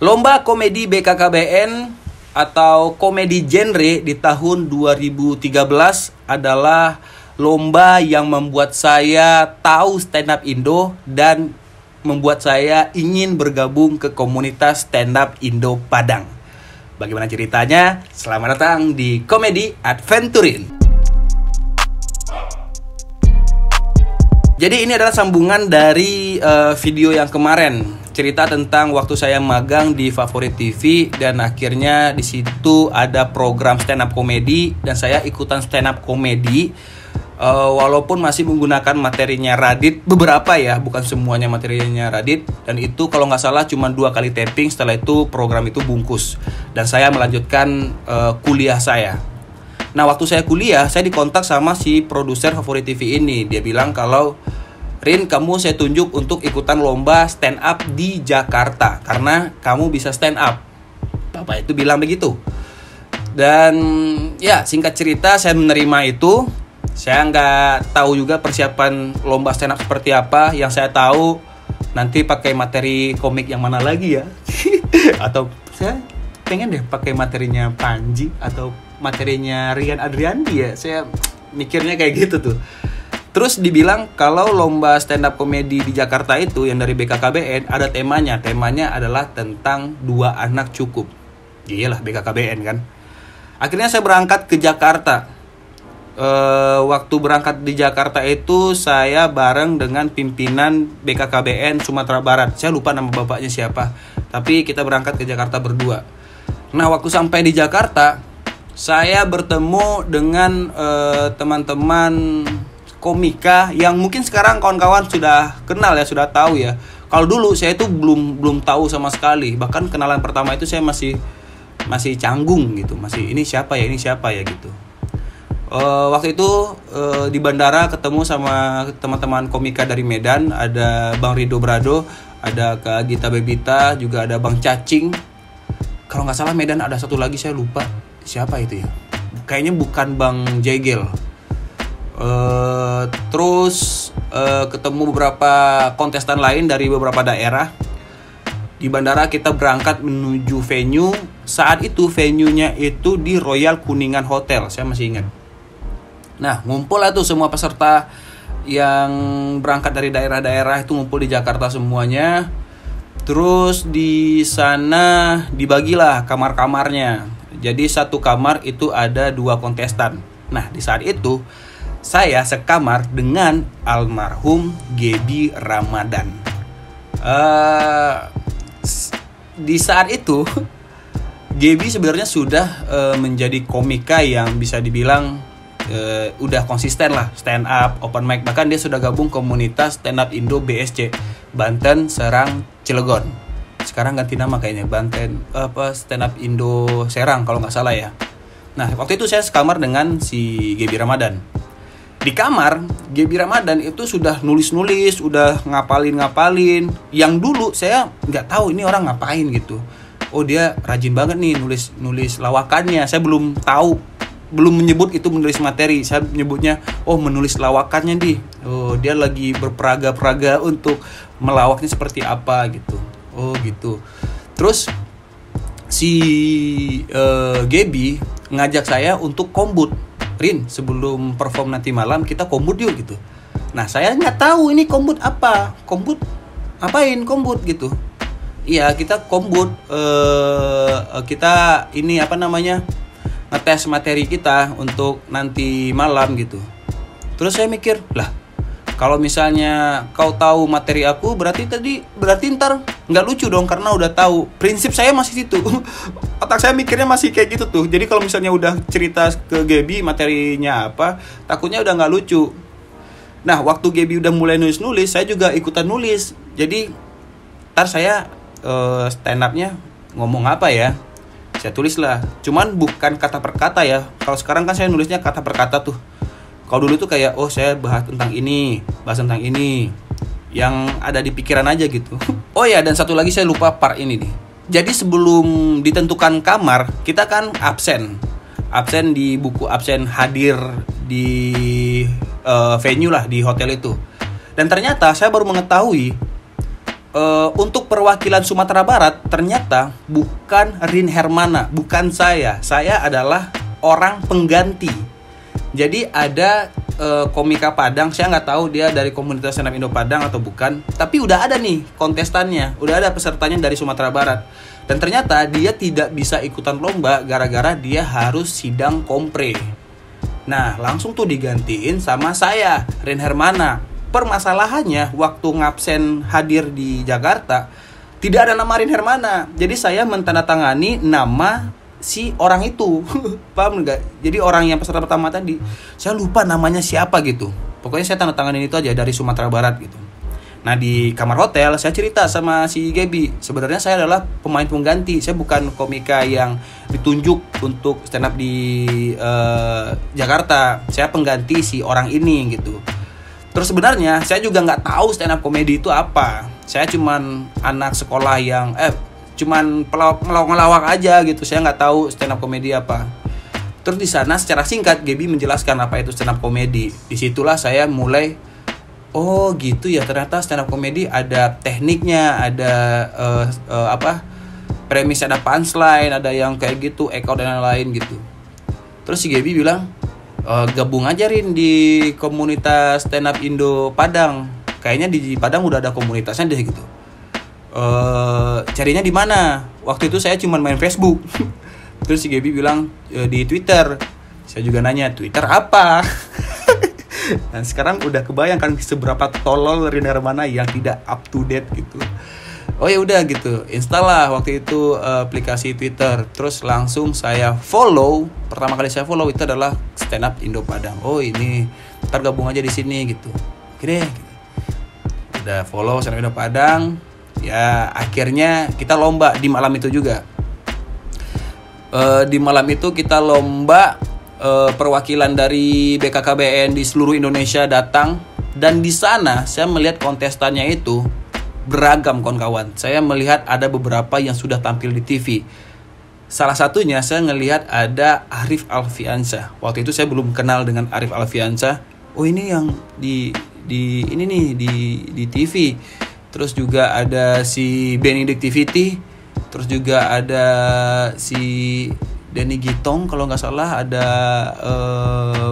Lomba komedi BKKBN atau komedi genre di tahun 2013 adalah lomba yang membuat saya tahu stand up Indo dan membuat saya ingin bergabung ke komunitas stand up Indo Padang. Bagaimana ceritanya? Selamat datang di Komedi Adventurin. Jadi ini adalah sambungan dari video yang kemarin. Cerita tentang waktu saya magang di Favorit TV dan akhirnya di situ ada program stand up komedi dan saya ikutan stand up komedi walaupun masih menggunakan materinya Radit beberapa ya, bukan semuanya materinya Radit, dan itu kalau nggak salah cuma 2 kali taping, setelah itu program itu bungkus dan saya melanjutkan kuliah saya. Nah, waktu saya kuliah saya dikontak sama si produser Favorit TV ini. Dia bilang kalau Rin, kamu saya tunjuk untuk ikutan lomba stand up di Jakarta karena kamu bisa stand up. Bapak itu bilang begitu. Dan ya, singkat cerita saya menerima itu. Saya nggak tahu juga persiapan lomba stand up seperti apa. Yang saya tahu nanti pakai materi komik yang mana lagi ya. Atau saya pengen deh pakai materinya Panji atau materinya Rian Adriandi ya. Saya mikirnya kayak gitu tuh. Terus dibilang kalau lomba stand up komedi di Jakarta itu yang dari BKKBN ada temanya. Temanya adalah tentang 2 anak cukup. Iyalah BKKBN kan. Akhirnya saya berangkat ke Jakarta. Waktu berangkat di Jakarta itu saya bareng dengan pimpinan BKKBN Sumatera Barat. Saya lupa nama bapaknya siapa. Tapi kita berangkat ke Jakarta berdua. Nah, waktu sampai di Jakarta saya bertemu dengan teman-teman komika yang mungkin sekarang kawan-kawan sudah kenal ya, sudah tahu ya. Kalau dulu saya itu belum tahu sama sekali. Bahkan kenalan pertama itu saya masih canggung gitu. Masih ini siapa ya gitu. Waktu itu di bandara ketemu sama teman-teman komika dari Medan. Ada Bang Rido Brado, ada Kak Gita Bebita, juga ada Bang Cacing. Kalau nggak salah Medan ada satu lagi, saya lupa siapa itu ya. Kayaknya bukan Bang Jegel. Terus ketemu beberapa kontestan lain dari beberapa daerah. Di bandara kita berangkat menuju venue. Saat itu venue-nya itu di Royal Kuningan Hotel, saya masih ingat. Nah, ngumpul lah tuh semua peserta yang berangkat dari daerah-daerah itu ngumpul di Jakarta semuanya. Terus di sana dibagilah kamar-kamarnya. Jadi satu kamar itu ada 2 kontestan. Nah, di saat itu saya sekamar dengan almarhum Gebi Ramadan. Di saat itu Gebi sebenarnya sudah menjadi komika yang bisa dibilang udah konsisten lah, stand up, open mic. Bahkan dia sudah gabung komunitas stand up Indo BSC, Banten, Serang, Cilegon. Sekarang ganti nama kayaknya, Banten stand up Indo Serang kalau nggak salah ya. Nah, waktu itu saya sekamar dengan si Gebi Ramadan. Di kamar, Gebi Ramadan itu sudah nulis-nulis, udah ngapalin. Yang dulu saya nggak tahu ini orang ngapain gitu. Oh, dia rajin banget nih nulis lawakannya. Saya belum tahu, belum menyebut itu menulis materi. Saya menyebutnya, oh menulis lawakannya nih. Oh, dia lagi berperaga-peraga untuk melawaknya seperti apa gitu. Oh gitu. Terus si Gebi ngajak saya untuk kombut. Rin, sebelum perform nanti malam kita kombut yuk gitu. Nah, saya nggak tahu ini kombut apa. Kombut apain kombut gitu. Iya, kita kombut. Kita ini apa namanya, ngetes materi kita untuk nanti malam gitu. Terus saya mikir, lah kalau misalnya kau tahu materi aku berarti ntar nggak lucu dong karena udah tahu. Prinsip saya masih situ. Otak saya mikirnya masih kayak gitu tuh. Jadi kalau misalnya udah cerita ke Gebi materinya apa, takutnya udah nggak lucu. Nah, waktu Gebi udah mulai nulis, saya juga ikutan nulis. Jadi ntar saya stand up-nya ngomong apa ya, saya tulis lah. Cuman bukan kata per kata ya. Kalau sekarang kan saya nulisnya kata per kata tuh. Kalau dulu tuh kayak, oh saya bahas tentang ini, yang ada di pikiran aja gitu. Oh ya, dan satu lagi saya lupa part ini nih. Jadi sebelum ditentukan kamar, kita kan absen di buku absen hadir di venue lah, di hotel itu. Dan ternyata saya baru mengetahui untuk perwakilan Sumatera Barat ternyata bukan Rin Hermana, bukan saya. Saya adalah orang pengganti. Jadi ada komika Padang, saya nggak tahu dia dari komunitas stand up Indo Padang atau bukan, tapi udah ada nih kontestannya, udah ada pesertanya dari Sumatera Barat. Dan ternyata dia tidak bisa ikutan lomba gara-gara dia harus sidang kompre. Nah, langsung tuh digantiin sama saya, Rin Hermana. Permasalahannya, waktu ngabsen hadir di Jakarta, tidak ada nama Rin Hermana. Jadi saya mentandatangani nama si orang itu. Paham nggak? Jadi orang yang peserta pertama tadi, saya lupa namanya siapa gitu. Pokoknya saya tanda tanganin itu aja dari Sumatera Barat gitu. Nah, di kamar hotel saya cerita sama si Gaby, sebenarnya saya adalah pemain pengganti. Saya bukan komika yang ditunjuk untuk stand up di Jakarta. Saya pengganti si orang ini gitu. Terus sebenarnya saya juga nggak tahu stand up komedi itu apa. Saya cuman anak sekolah yang cuman ngelawak aja gitu. Saya nggak tahu stand up komedi apa. Terus di sana secara singkat Gaby menjelaskan apa itu stand up komedi. Disitulah saya mulai, oh gitu ya, ternyata stand up comedy ada tekniknya, ada premis, ada punchline, ada yang kayak gitu, echo dan lain-lain gitu. Terus si Gaby bilang, gabung aja Rin di komunitas stand up Indo Padang. Kayaknya di Padang udah ada komunitasnya deh gitu. Carinya di mana? Waktu itu saya cuma main Facebook. Terus si Gaby bilang di Twitter. Saya juga nanya, Twitter apa? Dan sekarang udah kebayangkan seberapa tolol Rin Hermana yang tidak up to date gitu. Oh ya udah gitu, install lah waktu itu aplikasi Twitter. Terus langsung saya follow. Pertama kali saya follow itu adalah Stand Up Indo Padang. Oh ini, ntar gabung aja di sini gitu. Oke deh. Udah follow Stand Up Indo Padang. Ya akhirnya kita lomba di malam itu juga. Di malam itu kita lomba. Perwakilan dari BKKBN di seluruh Indonesia datang, dan di sana saya melihat kontestannya itu beragam kawan-kawan. Saya melihat ada beberapa yang sudah tampil di TV. Salah satunya saya ngelihat ada Arif Alfiansyah. Waktu itu saya belum kenal dengan Arif Alfiansyah. Oh ini yang di ini nih di TV. Terus juga ada si Benedictivity. Terus juga ada si Denny Gitong kalau nggak salah, ada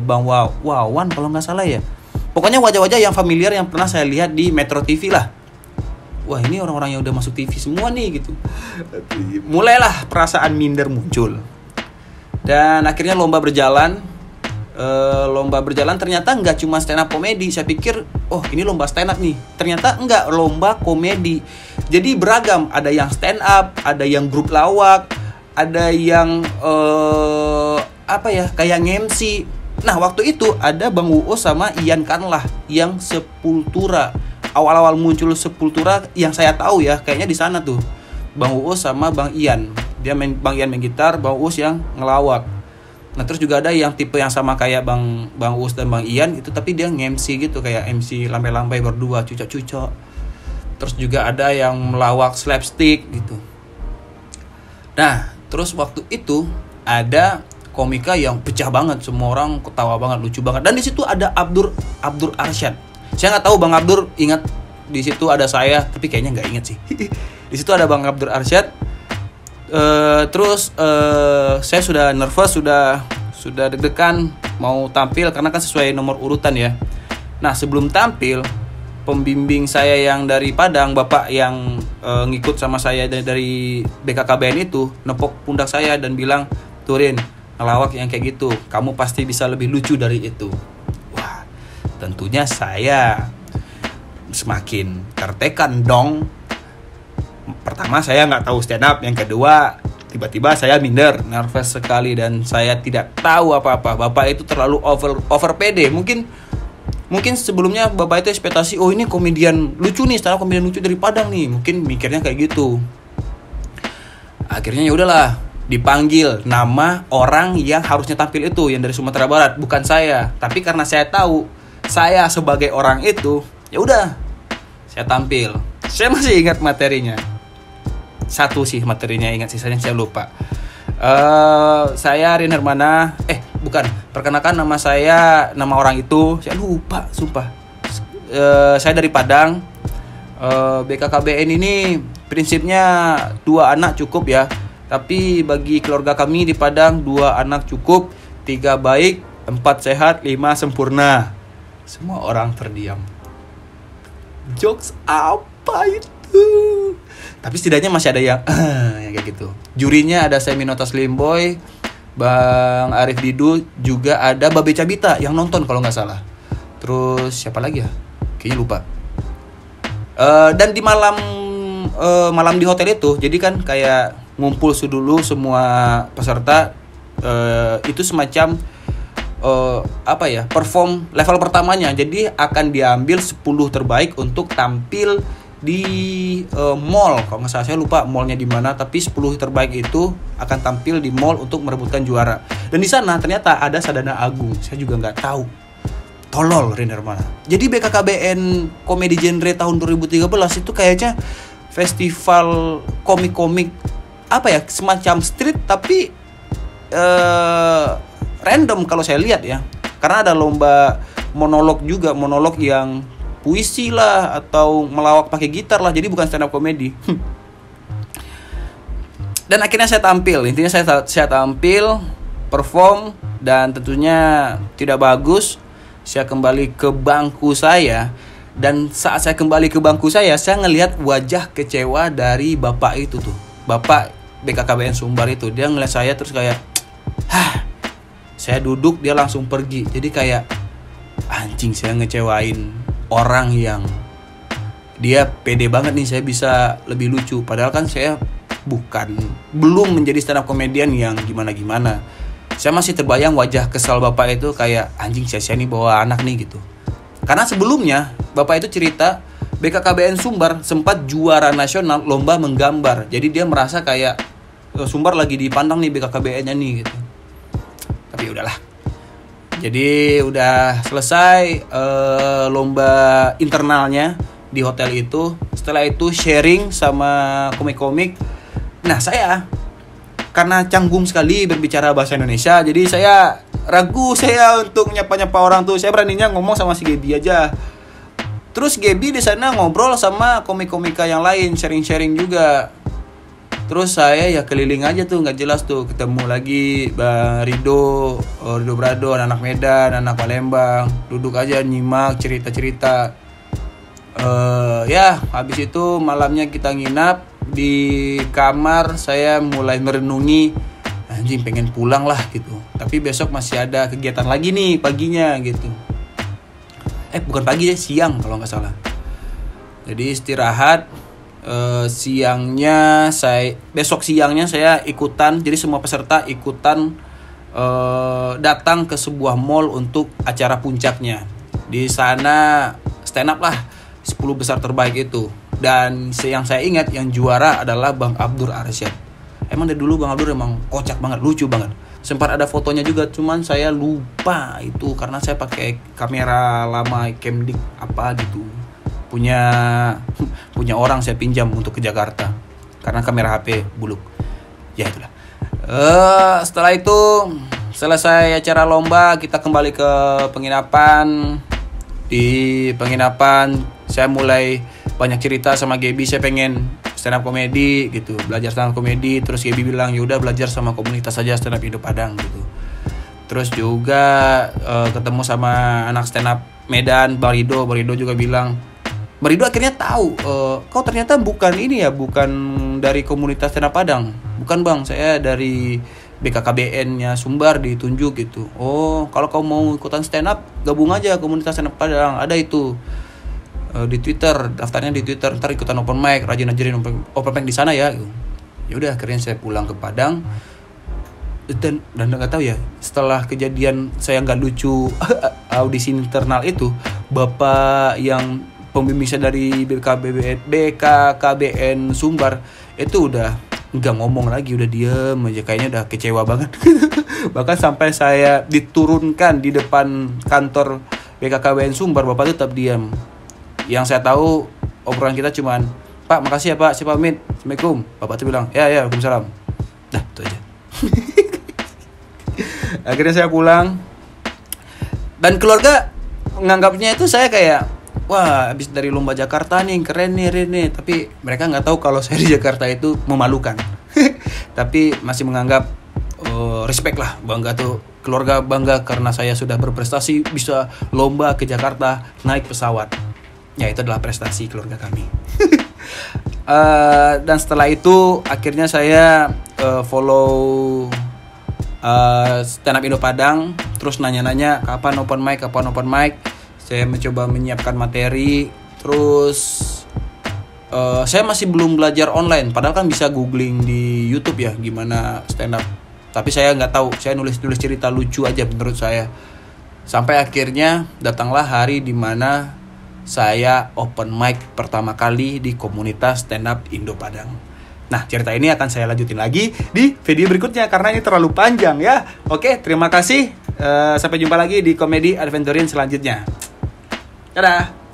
Bang Wawan kalau nggak salah ya. Pokoknya wajah-wajah yang familiar yang pernah saya lihat di Metro TV lah. Wah ini orang-orang yang udah masuk TV semua nih gitu. Mulailah perasaan minder muncul. Dan akhirnya lomba berjalan. Ternyata nggak cuma stand up komedi. Saya pikir, oh ini lomba stand up nih. Ternyata nggak, lomba komedi. Jadi beragam. Ada yang stand up, ada yang grup lawak, ada yang kayak MC. Nah waktu itu ada Bang Uus sama Ian Kanlah yang Sepultura. Awal-awal muncul Sepultura yang saya tahu ya, kayaknya di sana tuh Bang Uus sama Bang Ian. Bang Ian main gitar, Bang Uus yang ngelawak. Nah terus juga ada yang tipe yang sama kayak Bang Uus dan Bang Ian itu, tapi dia nge-MC gitu, kayak MC lambai-lambai berdua, cucok-cucok. Terus juga ada yang melawak slapstick gitu. Nah terus waktu itu ada komika yang pecah banget, semua orang ketawa banget, lucu banget. Dan di situ ada Abdur Arsyad. Saya nggak tahu Bang Abdur ingat di situ ada saya, tapi kayaknya nggak ingat sih. Di situ ada Bang Abdur Arsyad. Saya sudah nervous, sudah deg-degan mau tampil karena kan sesuai nomor urutan ya. Nah sebelum tampil, pembimbing saya yang dari Padang, bapak yang ngikut sama saya dari BKKBN itu nepok pundak saya dan bilang, Turin, ngelawak yang kayak gitu, kamu pasti bisa lebih lucu dari itu. Wah, tentunya saya semakin tertekan dong. Pertama saya nggak tahu stand up, yang kedua tiba-tiba saya minder, nervous sekali dan saya tidak tahu apa-apa. Bapak itu terlalu over pede. Mungkin sebelumnya bapak itu ekspektasi, oh ini komedian lucu nih, stand up komedian lucu dari Padang nih. Mungkin mikirnya kayak gitu. Akhirnya ya udahlah, dipanggil nama orang yang harusnya tampil itu, yang dari Sumatera Barat, bukan saya. Tapi karena saya tahu saya sebagai orang itu, ya udah saya tampil. Saya masih ingat materinya. Satu sih materinya ingat, sisanya saya lupa. Saya Rin Hermana. Perkenalkan nama saya, nama orang itu saya lupa, sumpah. Saya dari Padang. BKKBN ini prinsipnya 2 anak cukup ya. Tapi bagi keluarga kami di Padang 2 anak cukup, 3 baik, 4 sehat, 5 sempurna. Semua orang terdiam. Jokes apa itu? Tapi setidaknya masih ada yang kayak gitu. Jurinya ada saya Minotas Limboy, Bang Arif Didu, juga ada Babe Cabita yang nonton kalau nggak salah. Terus siapa lagi ya? Kayaknya lupa. Dan di malam di hotel itu, jadi kan kayak ngumpul dulu semua peserta, itu semacam perform level pertamanya. Jadi akan diambil 10 terbaik untuk tampil di mall. Kalau nggak salah saya lupa mallnya di mana, tapi 10 terbaik itu akan tampil di mall untuk merebutkan juara. Dan di sana ternyata ada Sadana Agung. Saya juga nggak tahu. Tolol Riner mana. Jadi BKKBN Komedi Genre tahun 2013 itu kayaknya festival komik-komik semacam street tapi random kalau saya lihat ya. Karena ada lomba monolog juga, monolog yang puisi lah atau melawak pakai gitar lah. Jadi bukan stand up comedy. Dan akhirnya saya tampil. Intinya saya tampil, perform, dan tentunya tidak bagus. Saya kembali ke bangku saya, dan saat saya kembali ke bangku saya ngelihat wajah kecewa dari bapak itu tuh, bapak BKKBN Sumbar itu. Dia ngeliat saya terus kayak, saya duduk, dia langsung pergi. Jadi kayak, anjing, saya ngecewain orang yang dia pede banget nih, saya bisa lebih lucu. Padahal kan saya belum menjadi stand up comedian yang gimana-gimana. Saya masih terbayang wajah kesal bapak itu kayak, anjing, sia-sia nih bawa anak nih gitu. Karena sebelumnya bapak itu cerita BKKBN Sumbar sempat juara nasional lomba menggambar. Jadi dia merasa kayak Sumbar lagi dipandang nih BKKBN-nya nih gitu. Tapi udahlah. Jadi udah selesai lomba internalnya di hotel itu. Setelah itu sharing sama komik-komik. Nah, saya karena canggung sekali berbicara bahasa Indonesia, jadi saya ragu untuk nyapa-nyapa orang tuh. Saya beraninya ngomong sama si Gaby aja. Terus Gaby di sana ngobrol sama komik-komika yang lain, sharing-sharing juga. Terus saya ya keliling aja tuh, nggak jelas tuh. Ketemu lagi Bang Rido Brado, anak Medan, anak Palembang. Duduk aja nyimak cerita-cerita. Ya habis itu malamnya kita nginap di kamar. Saya mulai merenungi, anjing pengen pulang lah gitu. Tapi besok masih ada kegiatan lagi nih paginya gitu. Bukan pagi deh, siang kalau nggak salah. Jadi istirahat. Besok siangnya saya ikutan. Jadi semua peserta ikutan datang ke sebuah mall untuk acara puncaknya. Di sana stand up lah 10 besar terbaik itu. Dan yang saya ingat yang juara adalah Bang Abdur Arsyad. Emang dari dulu Bang Abdur emang kocak banget, lucu banget. Sempat ada fotonya juga, cuman saya lupa itu karena saya pakai kamera lama Camdik apa gitu. Punya orang saya pinjam untuk ke Jakarta karena kamera HP buluk. Ya itulah. Setelah itu selesai acara lomba, kita kembali ke penginapan. Di penginapan saya mulai banyak cerita sama Gaby, saya pengen stand up comedy gitu, belajar stand up comedy. Terus Gaby bilang, yaudah belajar sama komunitas aja stand up Indo Padang gitu. Terus juga ketemu sama anak stand up Medan, Bang Rido juga bilang, Bang Rido akhirnya tahu, kau ternyata bukan dari komunitas stand up Padang. Bukan bang, saya dari BKKBN-nya Sumbar ditunjuk gitu. Oh, kalau kau mau ikutan stand up, gabung aja komunitas stand up Padang, ada itu. Di Twitter, daftarnya di Twitter, ntar ikutan open mic, rajin-rajin open mic di sana ya. Ya udah, akhirnya saya pulang ke Padang. Dan nggak tahu ya, setelah kejadian saya nggak lucu audisi internal itu, bapak yang pembimbing saya dari BKKBN Sumbar itu udah nggak ngomong lagi, udah diem aja, kayaknya udah kecewa banget. Bahkan sampai saya diturunkan di depan kantor BKKBN Sumbar, bapak tetap diam. Yang saya tahu obrolan kita cuman, Pak makasih ya Pak, saya pamit, Assalamualaikum. Bapak tuh bilang, ya Waalaikumsalam. Dah itu aja. Akhirnya saya pulang. Dan keluarga menganggapnya itu saya kayak wah habis dari lomba Jakarta nih, keren nih Rene. Tapi mereka nggak tahu kalau saya di Jakarta itu memalukan. Tapi masih menganggap respect lah, bangga tuh, keluarga bangga karena saya sudah berprestasi bisa lomba ke Jakarta naik pesawat. Ya itu adalah prestasi keluarga kami. Dan setelah itu akhirnya saya follow Stand Up Indo Padang, terus nanya-nanya kapan open mic. Saya mencoba menyiapkan materi, terus saya masih belum belajar online, padahal kan bisa googling di YouTube ya gimana stand up. Tapi saya nggak tahu, saya nulis cerita lucu aja menurut saya. Sampai akhirnya datanglah hari dimana saya open mic pertama kali di komunitas Stand Up Indo Padang. Nah, cerita ini akan saya lanjutin lagi di video berikutnya karena ini terlalu panjang ya. Oke, terima kasih. Sampai jumpa lagi di Komedi Adventurein selanjutnya. Dadah.